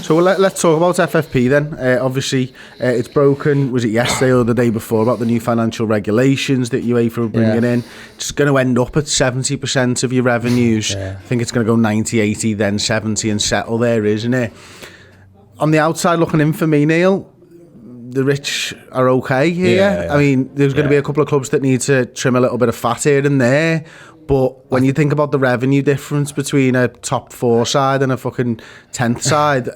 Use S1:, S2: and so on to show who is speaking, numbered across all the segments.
S1: So let's talk about FFP then. Obviously, it's broken, was it yesterday or the day before, about the new financial regulations that UEFA are bringing in. It's going to end up at 70% of your revenues. I think it's going to go 90, 80, then 70 and settle there, isn't it? On the outside looking in for me, Neil, the rich are okay here. I mean, there's going to be a couple of clubs that need to trim a little bit of fat here and there. But when you think about the revenue difference between a top 4 side and a fucking 10th side,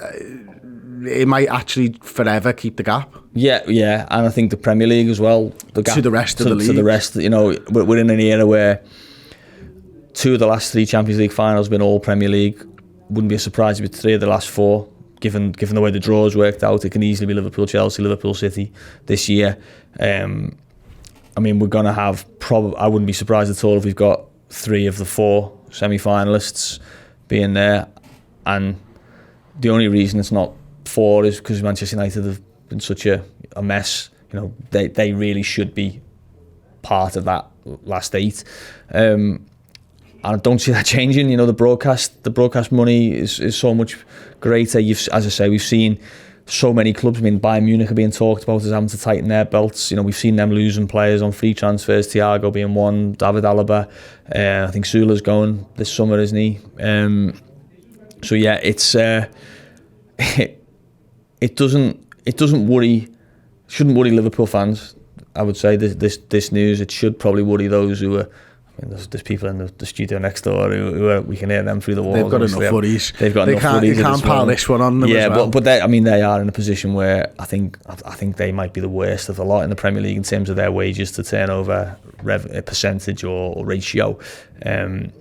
S1: it might actually forever keep the gap.
S2: Yeah, and I think the Premier League as well. The gap
S1: to the rest of the league.
S2: To the rest, we're in an era where 2 of the last 3 Champions League finals have been all Premier League. Wouldn't be a surprise if it's 3 of the last 4. Given the way the draws worked out, it can easily be Liverpool, Chelsea, Liverpool, City this year. I mean, we're going to have I wouldn't be surprised at all if we've got 3 of the 4 semi-finalists being there, and the only reason it's not 4 is because Manchester United have been such a mess. They really should be part of that last 8, and I don't see that changing. The broadcast money is so much greater. As I say, we've seen so many clubs. I mean, Bayern Munich are being talked about as having to tighten their belts. We've seen them losing players on free transfers. Thiago being one, David Alaba. I think Sula's going this summer, isn't he? So yeah, it's it doesn't worry. Shouldn't worry Liverpool fans. I would say this news. It should probably worry those who are. There's people in the studio next door who we can hear them through the walls.
S1: They've got enough worries.
S2: They've got enough worries.
S1: They can't pile this one on them.
S2: Yeah,
S1: as well.
S2: but they are in a position where I think they might be the worst of the lot in the Premier League in terms of their wages to turnover percentage or ratio, and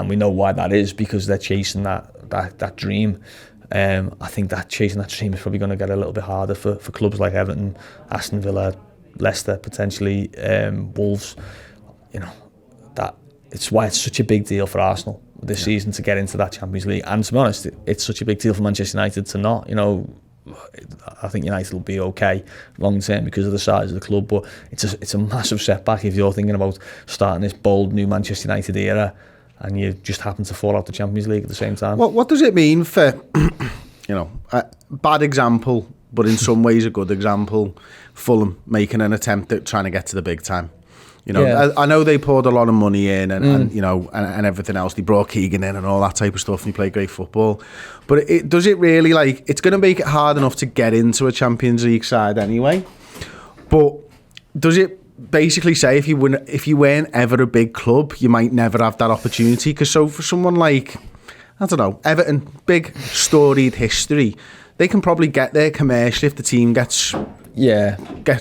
S2: we know why that is, because they're chasing that dream. I think that chasing that dream is probably going to get a little bit harder for clubs like Everton, Aston Villa, Leicester, potentially Wolves. That it's why it's such a big deal for Arsenal this season to get into that Champions League, and to be honest, it's such a big deal for Manchester United to not. I think United will be okay long term because of the size of the club, but it's a massive setback if you're thinking about starting this bold new Manchester United era and you just happen to fall out the Champions League at the same time.
S1: What does it mean for a bad example, but in some ways a good example? Fulham making an attempt at trying to get to the big time. I know they poured a lot of money in and everything else. They brought Keegan in and all that type of stuff, and he played great football. But does it really, it's going to make it hard enough to get into a Champions League side anyway? But does it basically say if you weren't ever a big club, you might never have that opportunity? Because for someone like, I don't know, Everton, big storied history, they can probably get there commercially if the team gets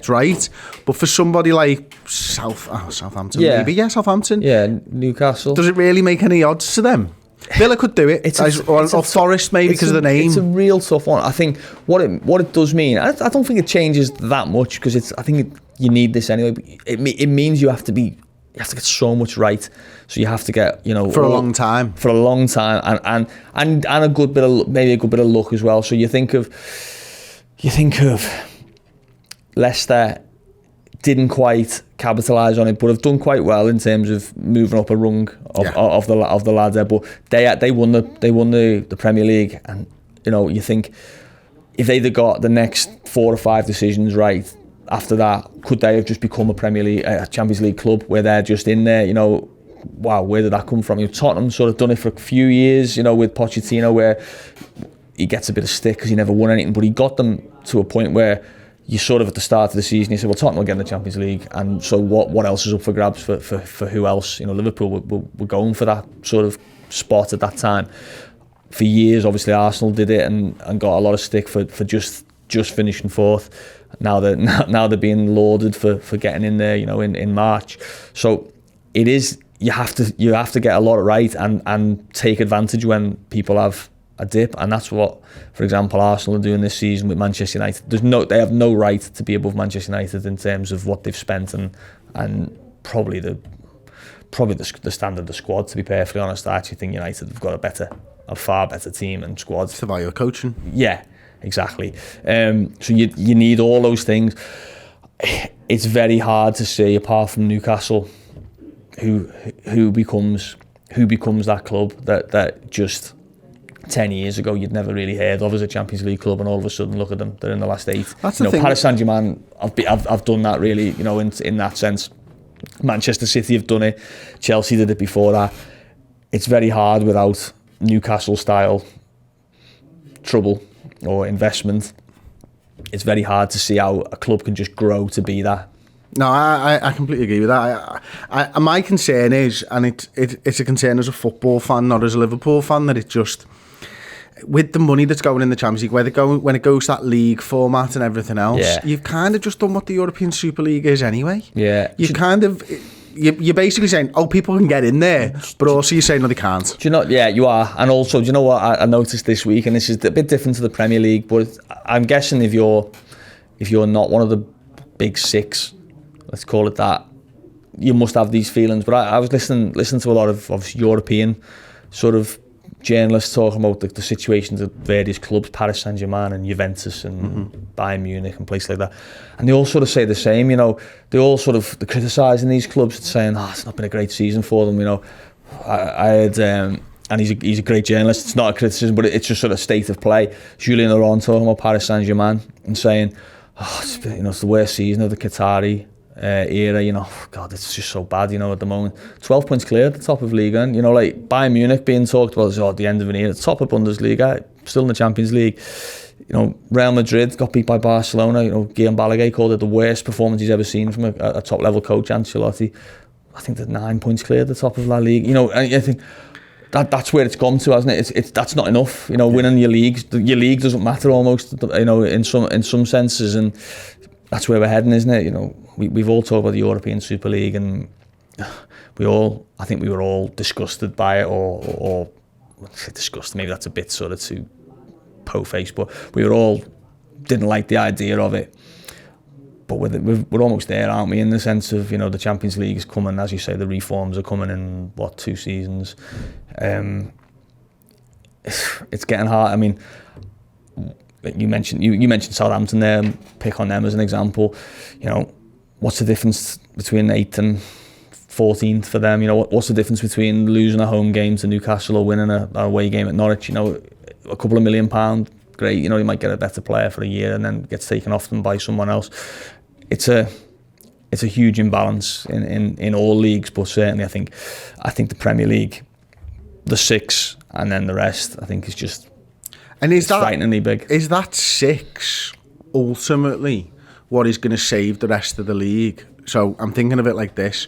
S1: right, but for somebody like Southampton, Southampton,
S2: Newcastle,
S1: does it really make any odds to them? Villa could do it, or Forest maybe because of the name.
S2: It's a real tough one. I think what it does mean, I don't think it changes that much, because I think you need this anyway. But it means you have to get so much right. So you have to get for a long time, and a good bit of luck as well. So you think of Leicester didn't quite capitalise on it, but have done quite well in terms of moving up a rung of the ladder. But they won the Premier League, and you think if they'd have got the next 4 or 5 decisions right after that, could they have just become a Champions League club where they're just in there? Wow, where did that come from? Tottenham sort of done it for a few years, with Pochettino, where he gets a bit of stick because he never won anything, but he got them to a point where you sort of at the start of the season you said, well, Tottenham will get in the Champions League, and so what else is up for grabs for who else? Liverpool were going for that sort of spot at that time. For years, obviously Arsenal did it and got a lot of stick for just finishing 4th. Now they're being lauded for getting in there, in March. So it is, you have to get a lot right and take advantage when people have a dip, and that's what, for example, Arsenal are doing this season with Manchester United. They have no right to be above Manchester United in terms of what they've spent and probably the standard of the squad. To be perfectly honest, I actually think United have got a far better team and squad.
S1: It's about your coaching.
S2: Yeah, exactly. So you need all those things. It's very hard to see, apart from Newcastle, who becomes that club that just 10 years ago you'd never really heard of as a Champions League club, and all of a sudden look at them, they're in the last 8.
S1: That's the thing.
S2: Paris Saint-Germain, I've done that really, in that sense. Manchester City have done it, Chelsea did it before that. It's very hard without Newcastle style trouble or investment. It's very hard to see how a club can just grow to be that.
S1: No, I completely agree with that. My concern is, and it's a concern as a football fan, not as a Liverpool fan, that it just, with the money that's going in the Champions League, when it goes to that league format and everything else, you've kind of just done what the European Super League is anyway.
S2: Yeah.
S1: You're basically saying, people can get in there, but also you're saying, no, they can't.
S2: Do you know? Yeah, you are. And also, do you know what I noticed this week, and this is a bit different to the Premier League, but I'm guessing if you're not one of the big 6, let's call it that, you must have these feelings. But I was listening to a lot of European sort of journalists talking about the situations of various clubs, Paris Saint-Germain and Juventus and Bayern Munich and places like that. And they all sort of say the same, they all sort of criticising these clubs, saying, it's not been a great season for them, I heard, and he's a great journalist, it's not a criticism, but it's just sort of state of play. Julien Laurent talking about Paris Saint-Germain and saying, it's the worst season of the Qatari era, God, it's just so bad, at the moment. 12 points clear at the top of Liga, and like Bayern Munich being talked about at the end of an era, top of Bundesliga, still in the Champions League. Real Madrid got beat by Barcelona. Guillaume Balaguer called it the worst performance he's ever seen from a top level coach, Ancelotti. I think they're 9 points clear at the top of La Liga. And I think that's where it's gone to, hasn't it? It's that's not enough. Winning your league doesn't matter almost. In some senses, and that's where we're heading, isn't it? We've all talked about the European Super League, and I think we were all disgusted by it, or disgusted, maybe that's a bit sort of too po-faced, but we were all didn't like the idea of it. But we're almost there, aren't we, in the sense of, the Champions League is coming, as you say, the reforms are coming in, 2 seasons. It's getting hard. I mean, you mentioned Southampton there, pick on them as an example. What's the difference between 8th and 14th for them? What's the difference between losing a home game to Newcastle or winning an away game at Norwich? A couple of £1 million, great. You might get a better player for a year and then gets taken off them by someone else. It's a huge imbalance in all leagues, but certainly I think the Premier League, the 6 and then the rest, I think is just frighteningly big.
S1: Is that 6 ultimately what is going to save the rest of the league? So I'm thinking of it like this.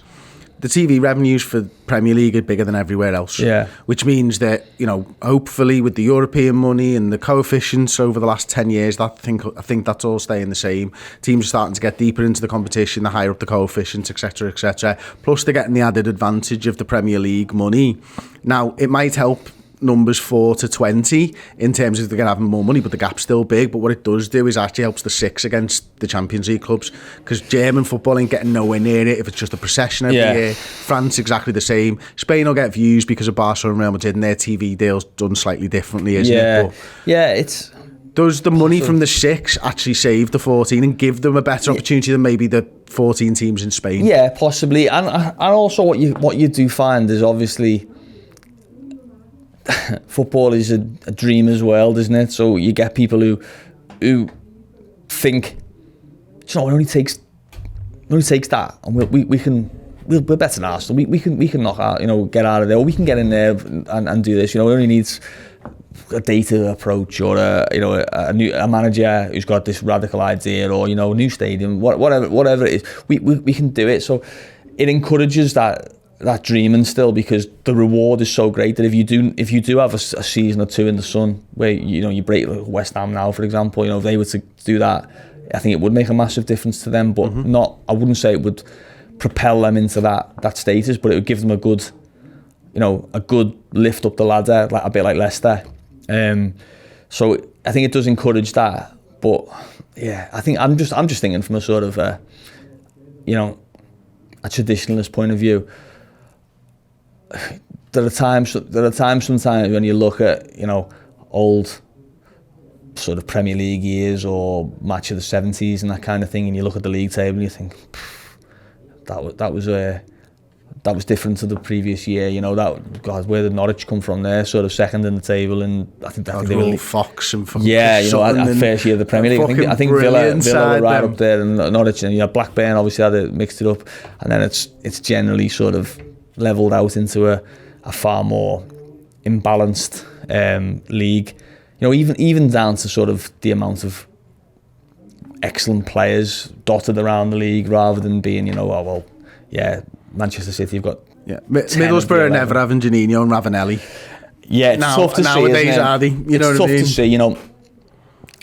S1: The TV revenues for Premier League are bigger than everywhere else.
S2: Yeah.
S1: Which means that, hopefully with the European money and the coefficients over the last 10 years, I think that's all staying the same. Teams are starting to get deeper into the competition, the higher up the coefficients, etc., etc. Plus they're getting the added advantage of the Premier League money. Now, it might help numbers 4 to 20 in terms of they're going to have more money, but the gap's still big. But what it does do is actually helps the 6 against the Champions League clubs, because German football ain't getting nowhere near it if it's just a procession every year. France exactly the same. Spain will get views because of Barcelona and Real Madrid, and their TV deal's done slightly differently, isn't it? But does the money from the 6 actually save the 14 and give them a better opportunity than maybe the 14 teams in Spain?
S2: Yeah, possibly. And also what you do find is obviously football is a dreamer's world, isn't it? So you get people who think, it only takes that, and we're better than Arsenal. We can knock out, get out of there, or we can get in there and do this. It only needs a data approach, or a manager who's got this radical idea, or a new stadium, whatever it is. We can do it. So it encourages that dreaming still, because the reward is so great that if you do have a season or 2 in the sun where you break, like West Ham now, for example, if they were to do that, I think it would make a massive difference to them, but I wouldn't say it would propel them into that status, but it would give them a good lift up the ladder, like a bit like Leicester. So I think it does encourage that. But yeah, I think I'm just thinking from a sort of a traditionalist point of view. There are times sometimes when you look at old sort of Premier League years or match of the 70s and that kind of thing, and you look at the league table and you think that was a that was different to the previous year. You know, that God, where did Norwich come from? There, sort of second in the table, and I think they were
S1: Fox and fucking
S2: at first year of the Premier League. I think Villa were right up there, and Norwich, and Blackburn obviously had it mixed it up, and then it's generally sort of levelled out into a far more imbalanced league. You know, even down to sort of the amount of excellent players dotted around the league, rather than being, Manchester City have got
S1: Middlesbrough never having Janino and Ravanelli.
S2: Yeah, it's tough to
S1: nowadays,
S2: see.
S1: Are they? You know
S2: it's
S1: what
S2: tough
S1: I mean?
S2: to see. You know,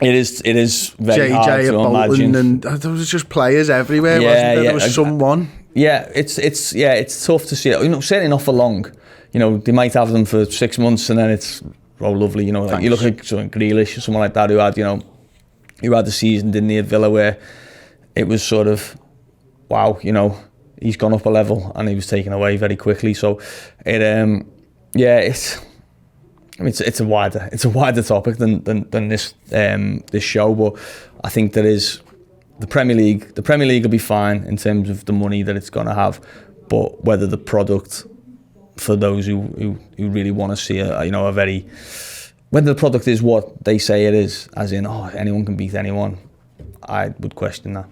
S2: it is very
S1: JJ
S2: hard to
S1: Bolton,
S2: imagine.
S1: and there was just players everywhere. Wasn't there? There was someone.
S2: Yeah, it's tough to see. You know, certainly not for long. You know, they might have them for 6 months, and then it's lovely. You know, like you look at someone Grealish or someone like that who had the season, didn't he, at Villa, where it was sort of, wow, you know, he's gone up a level and he was taken away very quickly. So it's a wider topic than this show, but I think there is the Premier League. The Premier League will be fine in terms of the money that it's going to have, but whether the product for those who really want to see whether the product is what they say it is, as in, anyone can beat anyone, I would question that.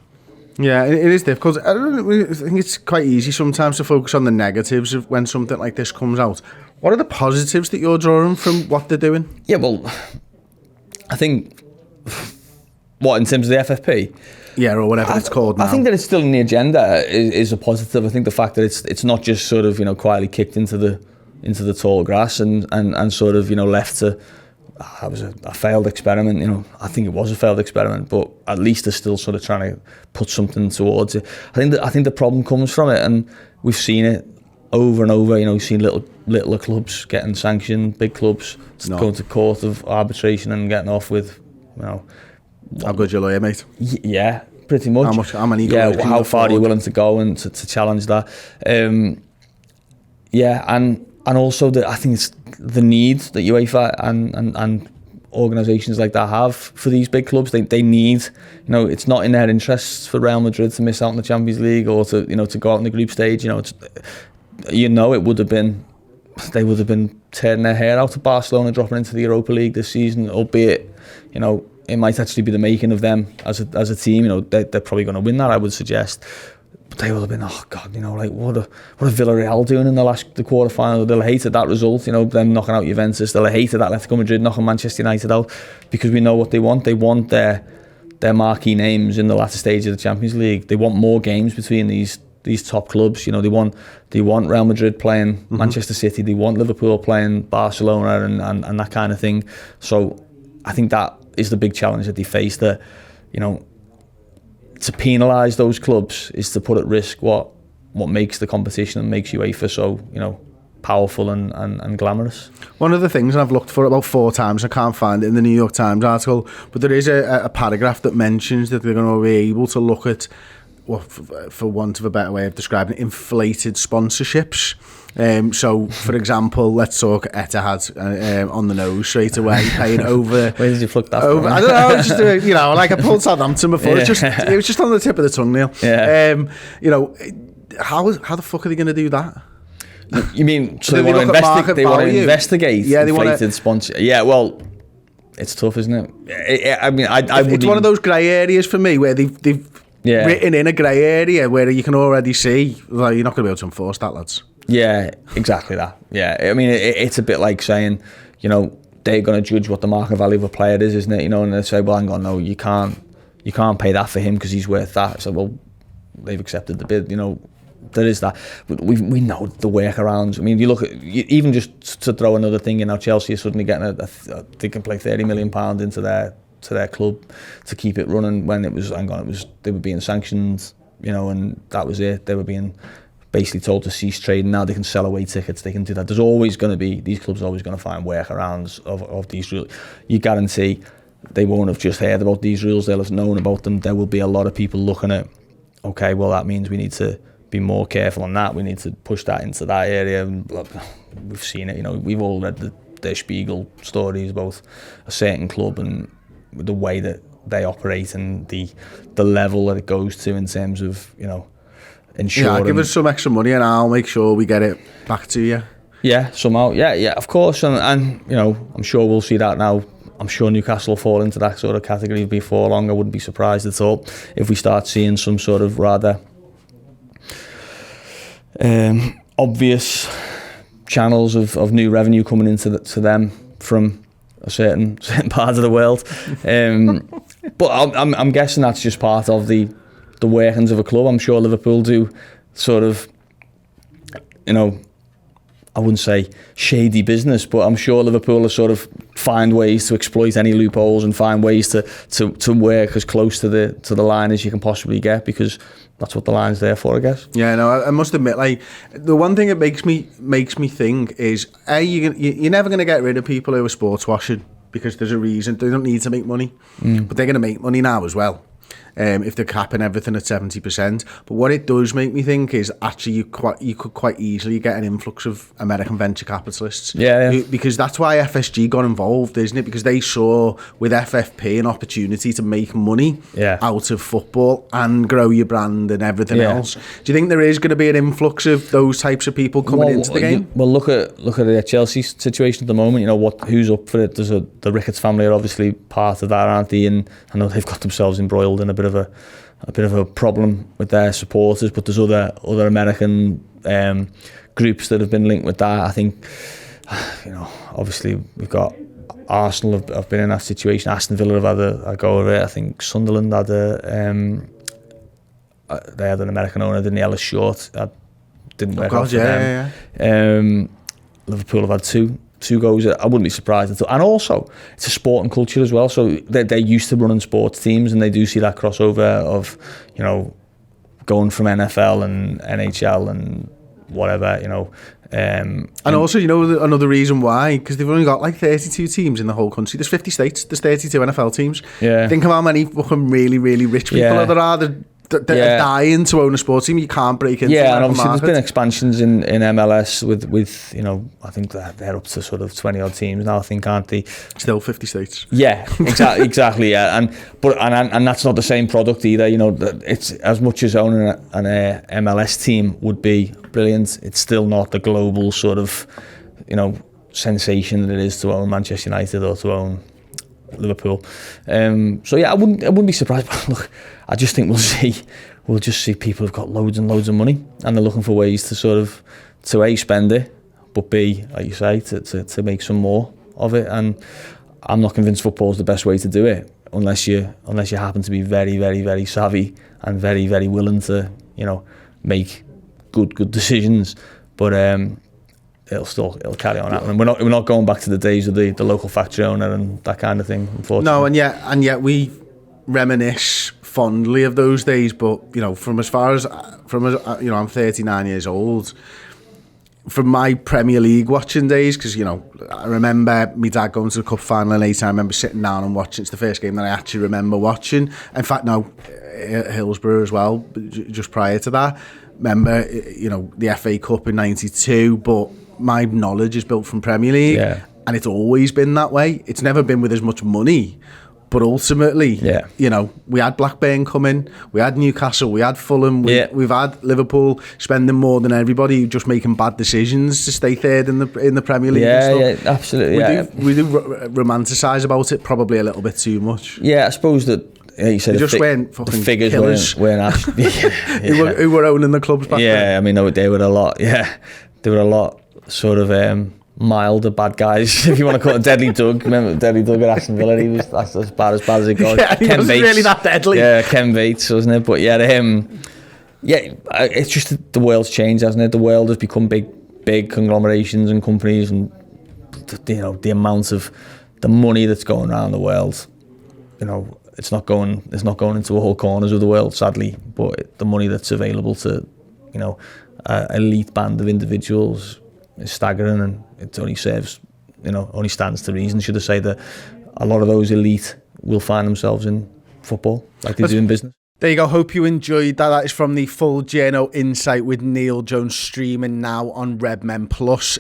S1: Yeah, it is difficult. I think it's quite easy sometimes to focus on the negatives of when something like this comes out. What are the positives that you're drawing from what they're doing? Yeah,
S2: well, I think, in terms of the FFP?
S1: Yeah, or whatever it's called now.
S2: I think that it's still in the agenda is a positive. I think the fact that it's not just sort of, quietly kicked into the tall grass and sort of, left to... That was a failed experiment, I think it was a failed experiment, but at least they're still sort of trying to put something towards it. I think the problem comes from it, and we've seen it over and over. We've seen littler clubs getting sanctioned, big clubs going to court of arbitration and getting off with,
S1: how good's your lawyer, mate?
S2: Yeah, pretty much.
S1: How many?
S2: Yeah, how far are you willing to go and to challenge that? And also I think it's the need that UEFA and organisations like that have for these big clubs. They need, it's not in their interests for Real Madrid to miss out on the Champions League or to go out in the group stage. It would have been, they would have been tearing their hair out of Barcelona dropping into the Europa League this season, albeit, it might actually be the making of them as a team. They're probably going to win that, I would suggest. But they will have been, what are Villarreal doing in the quarter-final? They'll have hated that result, them knocking out Juventus. They'll have hated Atletico Madrid knocking Manchester United out, because we know what they want. They want their marquee names in the latter stage of the Champions League. They want more games between these top clubs. They want Real Madrid playing Manchester City. They want Liverpool playing Barcelona and that kind of thing. So I think that is the big challenge that they face, that, to penalise those clubs is to put at risk what makes the competition and makes UEFA so, powerful and glamorous.
S1: One of the things, and I've looked for it about 4 times, I can't find it in the New York Times article, but there is a paragraph that mentions that they're going to be able to look at, for want of a better way of describing it, inflated sponsorships. So, for example, let's talk Etihad on the nose straight away, paying over.
S2: Where did you pluck that from?
S1: I don't know. Just like I pulled Southampton before.
S2: Yeah.
S1: It was just on the tip of the tongue, Neil.
S2: Yeah.
S1: How the fuck are they going to do that?
S2: You mean so they want to investigate inflated sponsor? Yeah. Well, it's tough, isn't it? I mean,
S1: it's one of those grey areas for me where they've written in a grey area where you can already see, you're not going to be able to enforce that, lads. Yeah,
S2: exactly that. Yeah, I mean, it's a bit like saying, they're going to judge what the market value of a player is, isn't it? And they say, well, hang on, no, you can't pay that for him because he's worth that. So, well, they've accepted the bid. There is that. But we know the workarounds. I mean, you look at, even just to throw another thing in, now Chelsea are suddenly getting they can play £30 million into their club to keep it running, when they were being sanctioned, and that was it. They were being basically told to cease trading. Now they can sell away tickets, they can do that. There's always going to be, these clubs are always going to find workarounds of these rules. You guarantee they won't have just heard about these rules, they'll have known about them. There will be a lot of people looking at, okay, well, that means we need to be more careful on that, we need to push that into that area. We've seen it, we've all read the Der Spiegel stories about a certain club and the way that they operate and the level that it goes to in terms of, ensure.
S1: Yeah, give us some extra money and I'll make sure we get it back to you.
S2: Yeah, somehow. Yeah, of course. And you know, I'm sure we'll see that now. I'm sure Newcastle will fall into that sort of category before long. I wouldn't be surprised at all if we start seeing some sort of rather obvious channels of new revenue coming into to them from a certain part of the world. But I'm guessing that's just part of the workings of a club. I'm sure Liverpool do sort of, you know, I wouldn't say shady business, but I'm sure Liverpool will sort of find ways to exploit any loopholes and find ways to work as close to the line as you can possibly get, because that's what the line's there for, I guess.
S1: Yeah, no, I must admit, like, the one thing it makes me think is, you're never going to get rid of people who are sports washing, because there's a reason. They don't need to make money, but they're going to make money now as well. If they're capping everything at 70%. But what it does make me think is actually you could quite easily get an influx of American venture capitalists.
S2: Yeah.
S1: Because that's why FSG got involved, isn't it? Because they saw with FFP an opportunity to make money out of football and grow your brand and everything else. Do you think there is going to be an influx of those types of people coming into the game?
S2: Well, look at the Chelsea situation at the moment. You know who's up for it. The Ricketts family are obviously part of that, aren't they? And I know they've got themselves embroiled in a bit of a problem with their supporters, but there's other American groups that have been linked with that. I think, you know, obviously we've got Arsenal have been in that situation. Aston Villa have had a go of it. I think Sunderland had they had an American owner, didn't they? Ellis Short. That didn't work out for them. Liverpool have had two goes. I wouldn't be surprised at all. And also, it's a sporting culture as well. So they're used to running sports teams, and they do see that crossover of, you know, going from NFL and NHL and whatever, you know. And
S1: also, you know, another reason why, because they've only got like 32 teams in the whole country. There's 50 states. There's 32 NFL teams.
S2: Yeah.
S1: Think of how many fucking really, really rich people there are that are dying to own a sports team. You can't break into
S2: and obviously
S1: market.
S2: There's been expansions in MLS with you know, I think they're up to sort of 20 odd teams now, I think, aren't they?
S1: Still 50 states.
S2: Yeah, exactly. Yeah, and that's not the same product either. You know, it's as much as owning an MLS team would be brilliant. It's still not the global sort of, you know, sensation that it is to own Manchester United or to own Liverpool. So yeah, I wouldn't be surprised. But look, I just think we'll just see people who've got loads and loads of money, and they're looking for ways to sort of to A, spend it, but B, like you say, to make some more of it. And I'm not convinced football's the best way to do it, unless you happen to be very, very, very savvy and very, very willing to, you know, make good decisions. But it'll carry on happening. We're not going back to the days of the local factory owner and that kind of thing, unfortunately.
S1: No, and yet we reminisce fondly of those days. But you know, from as you know, I'm 39 years old. From my Premier League watching days, because you know, I remember my dad going to the cup final in 80. I remember sitting down and watching. It's the first game that I actually remember watching. In fact, no, Hillsborough as well, just prior to that. Remember, you know, the FA Cup in '92, but my knowledge is built from Premier League, and it's always been that way. It's never been with as much money, but ultimately, you know, we had Blackburn coming, we had Newcastle, we had Fulham, we've had Liverpool spending more than everybody, just making bad decisions to stay third in the Premier League.
S2: Yeah, absolutely.
S1: We do romanticize about it probably a little bit too much.
S2: Yeah, I suppose that. Yeah, you said
S1: they just weren't fucking
S2: the figures
S1: killers.
S2: weren't actually,
S1: who were owning the clubs back then.
S2: I mean, they were a lot. Yeah, they were a lot sort of milder bad guys, if you want to call it. Deadly Doug, remember Deadly Doug at Aston Villa? That's as bad as it got.
S1: Yeah, he wasn't really that deadly.
S2: Yeah, Ken Bates, wasn't it? But it's just the world's changed, hasn't it? The world has become big conglomerations and companies, and you know, the amount of the money that's going around the world, you know, it's not going into all corners of the world, sadly, but the money that's available to, you know, elite band of individuals is staggering, and it only serves, you know, only stands to reason, should I say, that a lot of those elite will find themselves in football like they do in business.
S1: There you go. Hope you enjoyed that. That is from the full Journo Insight with Neil Jones, streaming now on Redmen Plus.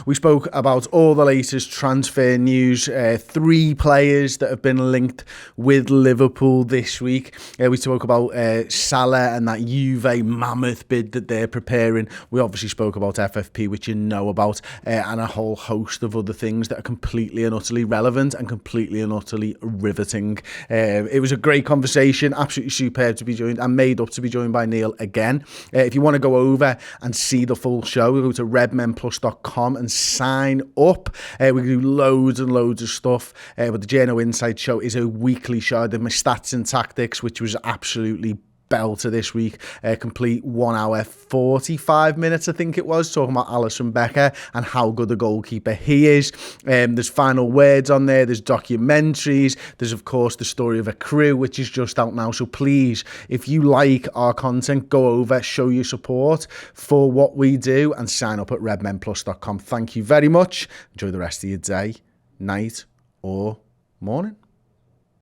S1: We spoke about all the latest transfer news. 3 players that have been linked with Liverpool this week. We spoke about Salah and that Juve mammoth bid that they're preparing. We obviously spoke about FFP, which you know about, and a whole host of other things that are completely and utterly relevant and completely and utterly riveting. It was a great conversation. Absolutely superb to be joined and made up to be joined by Neil again. If you want to go over and see the full show, go to redmenplus.com and sign up. We do loads and loads of stuff, but the Journo Insight show is a weekly show. I did my stats and tactics, which was absolutely belter this week. Complete 1 hour 45 minutes, I think it was, talking about Alisson Becker and how good a goalkeeper he is. There's final words on there, there's documentaries, there's of course the story of a crew, which is just out now. So please, if you like our content, go over, show your support for what we do and sign up at redmenplus.com. Thank you very much. Enjoy the rest of your day, night or morning.